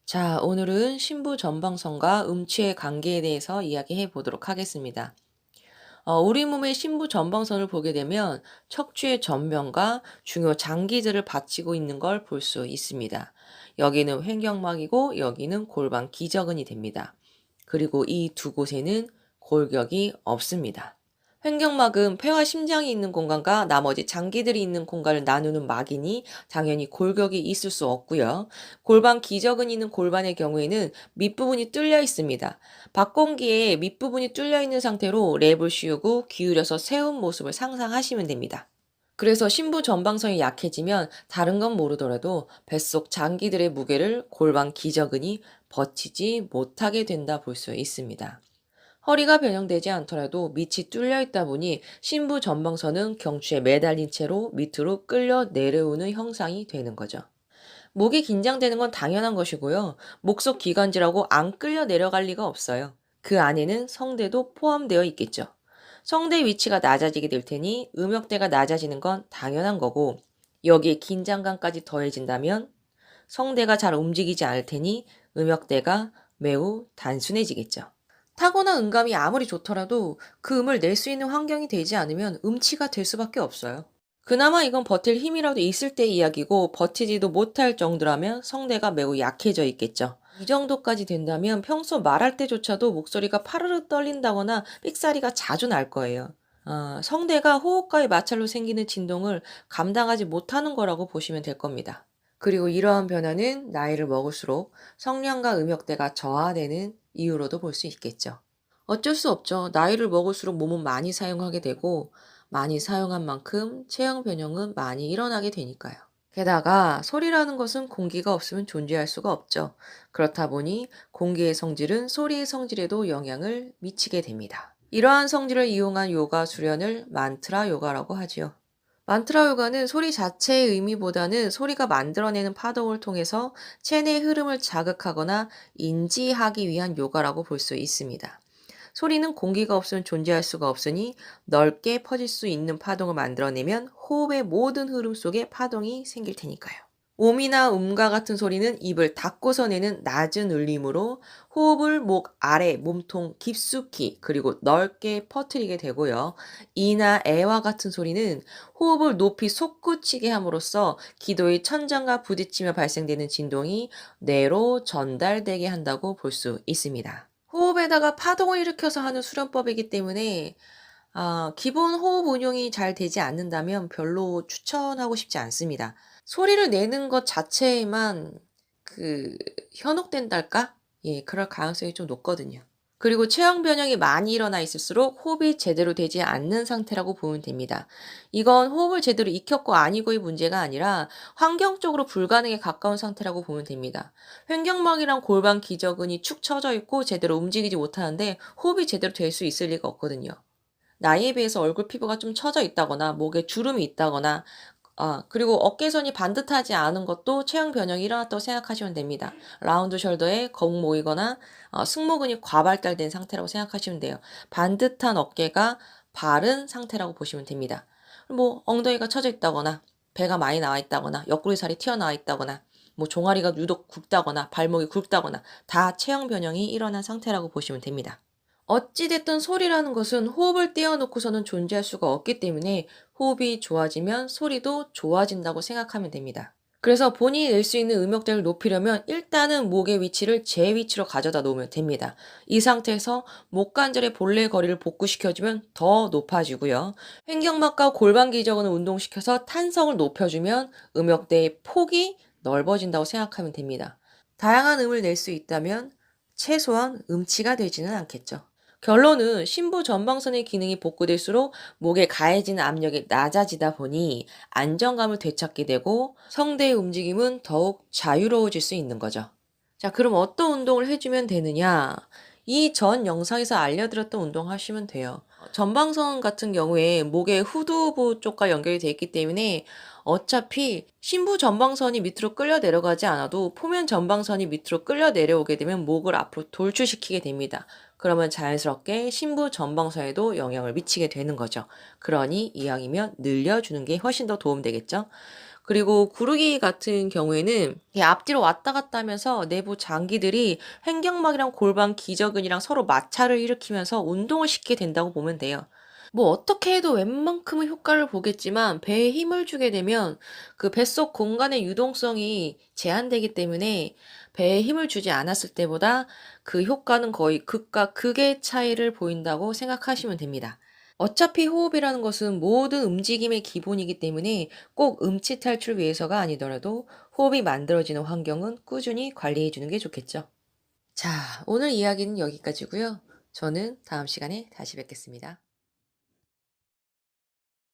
자, 오늘은 신부 전방선과 음치의 관계에 대해서 이야기해 보도록 하겠습니다. 우리 몸의 신부 전방선을 보게 되면 척추의 전면과 중요 장기들을 받치고 있는 걸 볼 수 있습니다. 여기는 횡격막이고 여기는 골반 기저근이 됩니다. 그리고 이 두 곳에는 골격이 없습니다. 횡격막은 폐와 심장이 있는 공간과 나머지 장기들이 있는 공간을 나누는 막이니 당연히 골격이 있을 수 없고요. 골반 기저근이 있는 골반의 경우에는 밑부분이 뚫려 있습니다. 박공기에 밑부분이 뚫려 있는 상태로 랩을 씌우고 기울여서 세운 모습을 상상하시면 됩니다. 그래서 신부 전방선이 약해지면 다른 건 모르더라도 뱃속 장기들의 무게를 골반 기저근이 버티지 못하게 된다 볼 수 있습니다. 허리가 변형되지 않더라도 밑이 뚫려 있다 보니 신부 전방선은 경추에 매달린 채로 밑으로 끌려 내려오는 형상이 되는 거죠. 목이 긴장되는 건 당연한 것이고요. 목속 기관지라고 안 끌려 내려갈 리가 없어요. 그 안에는 성대도 포함되어 있겠죠. 성대 위치가 낮아지게 될 테니 음역대가 낮아지는 건 당연한 거고, 여기에 긴장감까지 더해진다면 성대가 잘 움직이지 않을 테니 음역대가 매우 단순해지겠죠. 타고난 음감이 아무리 좋더라도 그 음을 낼 수 있는 환경이 되지 않으면 음치가 될 수밖에 없어요. 그나마 이건 버틸 힘이라도 있을 때의 이야기고 버티지도 못할 정도라면 성대가 매우 약해져 있겠죠. 이 정도까지 된다면 평소 말할 때조차도 목소리가 파르르 떨린다거나 삑사리가 자주 날 거예요. 성대가 호흡과의 마찰로 생기는 진동을 감당하지 못하는 거라고 보시면 될 겁니다. 그리고 이러한 변화는 나이를 먹을수록 성량과 음역대가 저하되는 이유로도 볼 수 있겠죠. 어쩔 수 없죠. 나이를 먹을수록 몸은 많이 사용하게 되고 많이 사용한 만큼 체형 변형은 많이 일어나게 되니까요. 게다가 소리라는 것은 공기가 없으면 존재할 수가 없죠. 그렇다 보니 공기의 성질은 소리의 성질에도 영향을 미치게 됩니다. 이러한 성질을 이용한 요가 수련을 만트라 요가라고 하지요. 만트라 요가는 소리 자체의 의미보다는 소리가 만들어내는 파동을 통해서 체내 흐름을 자극하거나 인지하기 위한 요가라고 볼 수 있습니다. 소리는 공기가 없으면 존재할 수가 없으니 넓게 퍼질 수 있는 파동을 만들어내면 호흡의 모든 흐름 속에 파동이 생길 테니까요. 옴이나 음과 같은 소리는 입을 닫고서 내는 낮은 울림으로 호흡을 목 아래 몸통 깊숙이 그리고 넓게 퍼뜨리게 되고요. 이나 애와 같은 소리는 호흡을 높이 솟구치게 함으로써 기도의 천장과 부딪히며 발생되는 진동이 뇌로 전달되게 한다고 볼 수 있습니다. 호흡에다가 파동을 일으켜서 하는 수련법이기 때문에 기본 호흡 운용이 잘 되지 않는다면 별로 추천하고 싶지 않습니다. 소리를 내는 것 자체에만 현혹된달까? 예, 그럴 가능성이 좀 높거든요. 그리고 체형 변형이 많이 일어나 있을수록 호흡이 제대로 되지 않는 상태라고 보면 됩니다. 이건 호흡을 제대로 익혔고 아니고의 문제가 아니라 환경적으로 불가능에 가까운 상태라고 보면 됩니다. 횡격막이랑 골반 기저근이 축 처져 있고 제대로 움직이지 못하는데 호흡이 제대로 될 수 있을 리가 없거든요. 나이에 비해서 얼굴 피부가 좀 처져 있다거나 목에 주름이 있다거나 그리고 어깨선이 반듯하지 않은 것도 체형 변형이 일어났다고 생각하시면 됩니다. 라운드 숄더에 거북 모이거나 승모근이 과발달된 상태라고 생각하시면 돼요. 반듯한 어깨가 바른 상태라고 보시면 됩니다. 뭐 엉덩이가 처져 있다거나 배가 많이 나와 있다거나 옆구리 살이 튀어나와 있다거나 뭐 종아리가 유독 굵다거나 발목이 굵다거나 다 체형 변형이 일어난 상태라고 보시면 됩니다. 어찌됐든 소리라는 것은 호흡을 떼어놓고서는 존재할 수가 없기 때문에 호흡이 좋아지면 소리도 좋아진다고 생각하면 됩니다. 그래서 본인이 낼 수 있는 음역대를 높이려면 일단은 목의 위치를 제 위치로 가져다 놓으면 됩니다. 이 상태에서 목 관절의 본래 거리를 복구시켜주면 더 높아지고요. 횡격막과 골반 기저근을 운동시켜서 탄성을 높여주면 음역대의 폭이 넓어진다고 생각하면 됩니다. 다양한 음을 낼 수 있다면 최소한 음치가 되지는 않겠죠. 결론은 신부 전방선의 기능이 복구될수록 목에 가해지는 압력이 낮아지다 보니 안정감을 되찾게 되고 성대의 움직임은 더욱 자유로워질 수 있는 거죠. 자, 그럼 어떤 운동을 해주면 되느냐? 이 전 영상에서 알려드렸던 운동 하시면 돼요. 전방선 같은 경우에 목의 후두부 쪽과 연결이 되어 있기 때문에 어차피 신부 전방선이 밑으로 끌려 내려가지 않아도 포면 전방선이 밑으로 끌려 내려오게 되면 목을 앞으로 돌출시키게 됩니다. 그러면 자연스럽게 신부 전방선에도 영향을 미치게 되는 거죠. 그러니 이왕이면 늘려주는 게 훨씬 더 도움되겠죠. 그리고 구르기 같은 경우에는 이 앞뒤로 왔다 갔다 하면서 내부 장기들이 횡격막이랑 골반 기저근이랑 서로 마찰을 일으키면서 운동을 쉽게 된다고 보면 돼요. 뭐 어떻게 해도 웬만큼은 효과를 보겠지만 배에 힘을 주게 되면 그 뱃속 공간의 유동성이 제한되기 때문에 배에 힘을 주지 않았을 때보다 그 효과는 거의 극과 극의 차이를 보인다고 생각하시면 됩니다. 어차피 호흡이라는 것은 모든 움직임의 기본이기 때문에 꼭 음치 탈출 위해서가 아니더라도 호흡이 만들어지는 환경은 꾸준히 관리해 주는 게 좋겠죠. 자, 오늘 이야기는 여기까지고요. 저는 다음 시간에 다시 뵙겠습니다.